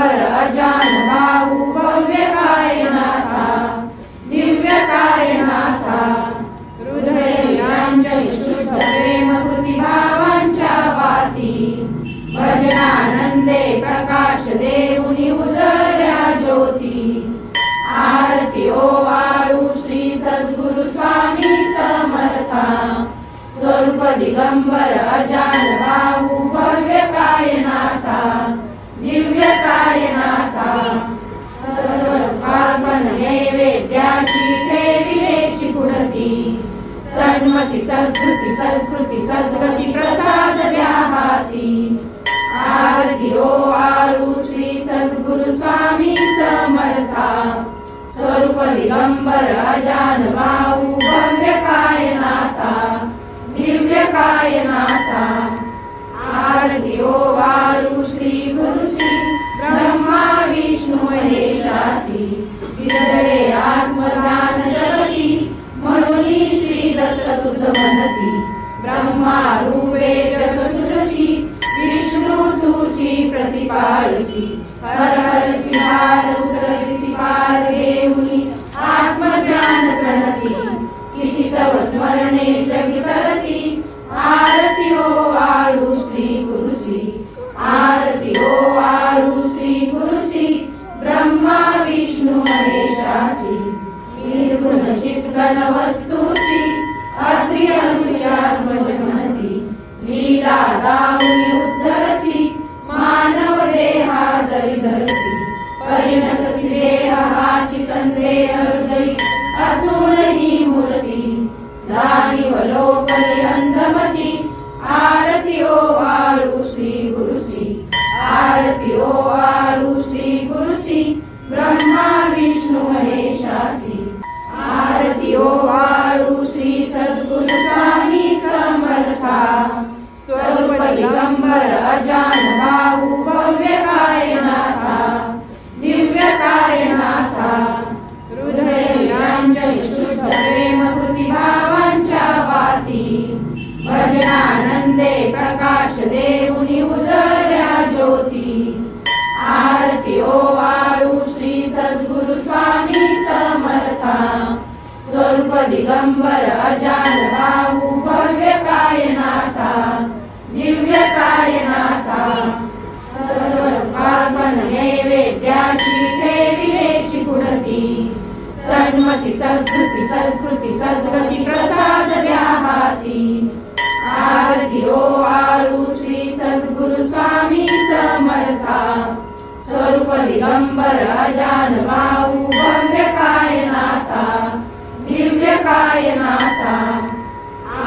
दिगंबर अजान भाऊ भव्य कायनाथा दिव्य कायनाथा हृदय निरांजन शुद्ध प्रेम कृती भावांच्या वाती भजनानंदे प्रकाश देऊनी उजळल्या ज्योती आरती ओवाळू श्री सद्गुरु स्वामी समर्था स्वरूप दिगंबर अजान भाऊ भव्य कायनाथा दिव्य कायनाथा सर्वस्वार्पण नैवेद्याची ठेविलेची पुढती सन्मती सद्कृती सत्कृती सद्गती प्रसाद द्या हाती आरती ओवाळू श्री सद्गुरु स्वामी समर्था स्वरूप दिगंबर अजान भाऊ भव्य कायनाथा दिव्य कायनाथा आरती ओवाळू श्री गुरु श्री ब्रह्मा विष्णू महेशासी हृदये आत्मज्ञान जगती म्हणून श्री दत्त तुझ म्हणती ब्रह्मा रूपे जग सृजसी विष्णू तुझी प्रतिपाळसी हर हरसी हार उतरसी पार देऊनी आत्मज्ञान प्रणती किती तव स्मरणे जगी तरती आरती ओवाळू श्री गुरुसी आरती ओवाळू श्री गुरुसी ब्रह्मा विष्णू महेशासी निर्गुण चित्गण वस्तुसी अत्रि अनुसुयात्मज म्हणती लीला दाऊनी उद्धरसी मानव देहा जरी धरसी परिणससी देह हाची संदेह हृदयी असून ही मूर्ती जाणीव लोपली अंधमती आरती ओवाळू श्री गुरुसी आरती ओवाळू श्री गुरुसी ब्रह्मा विष्णू महेशासी आरती ओवाळू श्री सद्गुरु स्वामी समर्था स्वरूप दिगंबर अजान भाऊ भव्य कायनाथा दिव्य कायनाथा हृदय निरांजन शुद्ध प्रेम कृती भावांच्या वाती भजनानंदे प्रकाश देऊनी उजळल्या ज्योती आरती ओवाळू श्री सद्गुरु स्वामी समर्था स्वरूप दिगंबर अजान भाऊ भव्य कायनाथा दिव्य कायनाथा सर्वस्वार्पण नैवेद्याची ठेविलेची पुढती सन्मती सत्कृती सत्कृती सद्गती प्रसाद द्या हाती आरती ओवाळू श्री सद्गुरु स्वामी समर्था स्वरूप दिगंबर अजान भाऊ भव्य कायनाथा दिव्य कायनाथा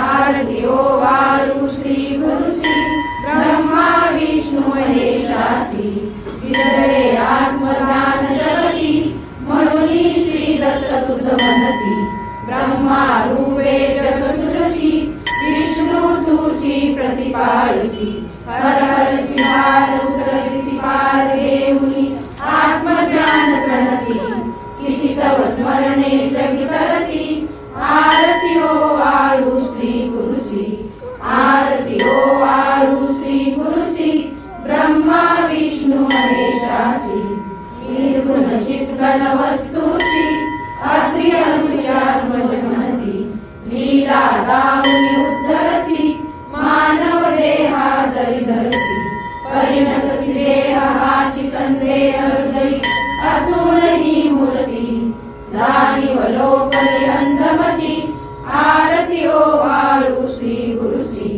आरती ओवाळू श्री गुरुसी ब्रह्मा विष्णू महेशासी हृदये आत्मज्ञान जगती म्हणून श्री दत्त तुझ म्हणती ब्रह्मा रूपे जग सृजसी विष्णू तुझी प्रतिपाळसी हर हरसी हार उतरसी पार देऊनी आत्मज्ञान प्रणती किती तव स्मरणे जगी तरती आरती ओवाळू श्री गुरुसी आरती ओवाळू श्री गुरुसी ब्रह्मा विष्णू महेशासी निर्गुण चित्गण वस्तुसी अत्रि अनुसुयात्मज म्हणती लीला दाऊनी उद्धरसी मानव देहा जरी धरसी परिणससी देह हाची संदेह हृदयी असून ही मूर्ती जाणीव लोपली अंधमती आरती ओवाळू श्री गुरुसी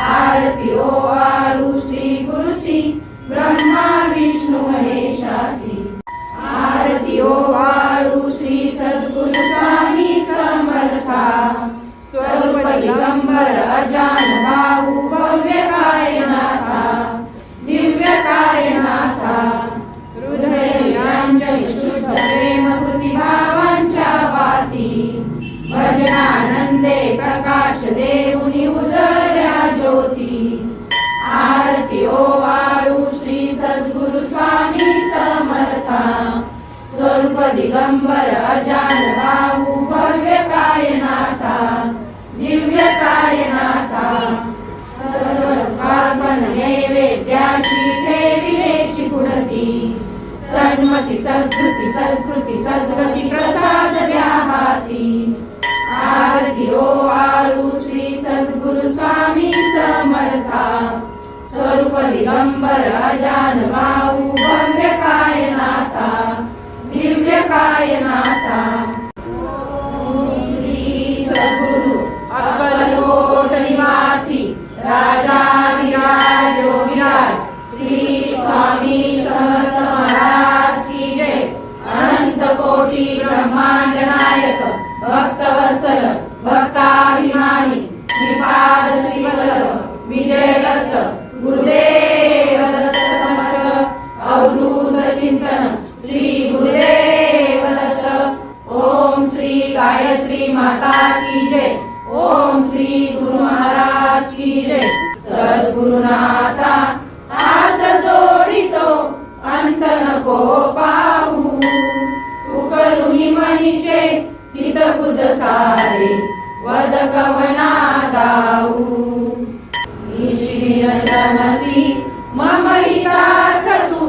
आरती ओवाळू श्री गुरुसी ब्रह्मा विष्णू महेशासी आरती ओवाळू श्री सद्गुरु स्वामी समर्था स्वरूप दिगंबर अजान भाऊ भव्य कायनाथा दिव्य कायनाथा हृदय निरांजन शुद्ध प्रेम कृती भावांच्या वाती भजनानंदे प्रकाश देऊनी उजळल्या ज्योती आरती ओवाळू श्री सद्गुरु स्वामी समर्था स्वरूप दिगंबर अजान भाऊ भव्य कायनाथा दिव्य कायनाथा सर्वस्वार्पण नैवेद्याची ठेविलेची पुढती सन्मती सद्वृत्ती सद्स्मृती सद्गती प्रसाद द्या हाती आरती ओवाळू श्री सद्गुरु स्वामी समर्था स्वरूप दिगंबर अजान बाहू भव्य कायनाथा दिव्य कायनाथा श्री सद्गुरु अक्कलकोट निवासी राजाधिराज योगीराज श्री स्वामी समर्थ महाराज की जय। अनंत कोटी ब्रह्मांड नायक भक्तवत्सल भक्ताभिमानी श्रीपाद श्रीवल्लभ विजय दत्त गुरुदेव दत्त समर्थ अवधूत चिंतन श्री गुरुदेव दत्त। ओम श्री गायत्री माता की जय। ओम श्री गुरु महाराज की जय। सद्गुरुनाथा हात जोडितो अंत नको पाहू उकलुनी मनीचे हित कुज सारे वद कवना दाऊ श्रमसी मम हितार्थ तू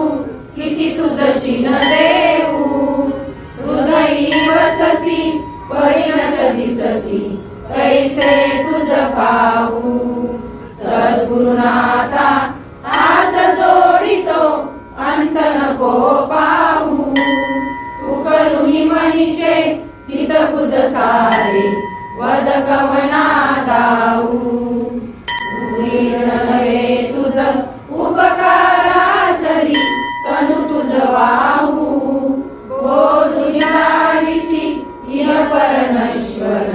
किती तुझशी न देऊ हृदयी वससी परिणच दिससी कैसे तुझ पाहू सद्गुरुनाथा हात जोडितो अंत नको पाहू उकलुनी मनीचे हित कुज सारे वद कवना दाऊ नव्हे तुझ उपकाराचरी तनु तुझ वाहू बोधुनिसी इह परमेश्वर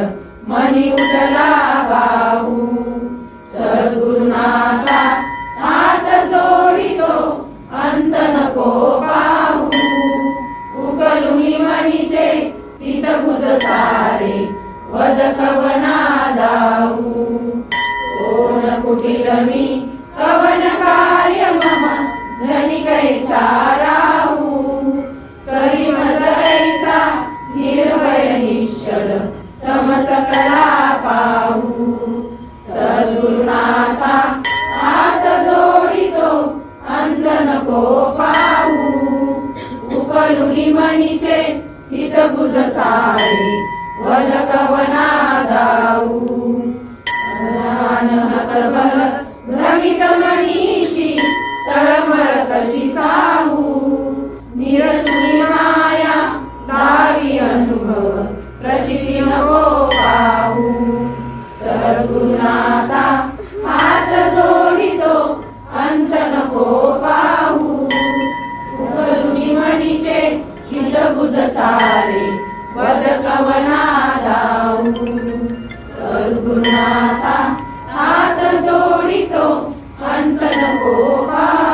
मनी उठला बाहू सद्गुरुनाथा हात जोडितो अंत नको पाहू उकलुनी मनीचे हित कुज सारे वद कवना दाऊ कोण कुटील मी कवन कार्य मम धनी कैसा राहू करी मज ऐसा निर्भय निश्चल समसकला पाहू सद्गुरुनाथा हात जोडितो अंत नको पाहू उकलुनी मनीचे हित गुज सारे वद कवना दाऊ हतबल भ्रमित मनीची तळमळ कशी साहू निरसुनी माया दावी अनुभव प्रचिती नको पाहू सद्गुरुनाथा हात जोडितो अंत नको पाहू उकलुनी मनीचे हित गुज सारे वद कवना दाऊ सद्गुरुनाथा हात जोडितो अंत नको पाहू।